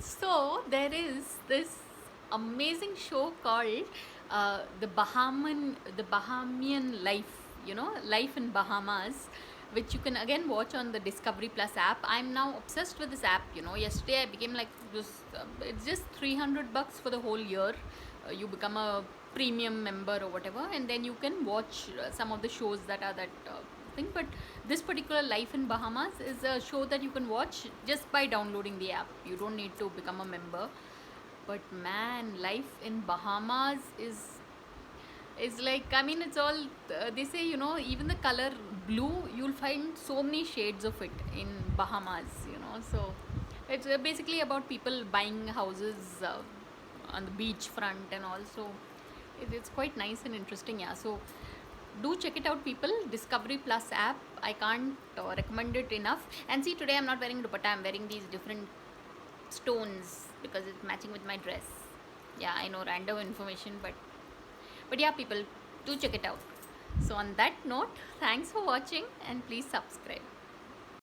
So there is this amazing show called the Bahamian Life. Life in Bahamas, which you can again watch on the Discovery Plus app. I'm now obsessed with this app. Yesterday I became like this. It's just $300 for the whole year. You become a premium member or whatever, and then you can watch some of the shows that are that thing. But this particular Life in Bahamas is a show that you can watch just by downloading the app. You don't need to become a member. But man, Life in Bahamas is like, I mean, it's all they say, even the color blue, you'll find so many shades of it in Bahamas. So it's basically about people buying houses on the beach front and also it's quite nice and interesting. Yeah, so do check it out, people. Discovery Plus app, I can't recommend it enough. And see, today I'm not wearing dupatta, I'm wearing these different stones because it's matching with my dress. Yeah, I know, random information, but yeah, people, do check it out. So on that note, thanks for watching and please subscribe.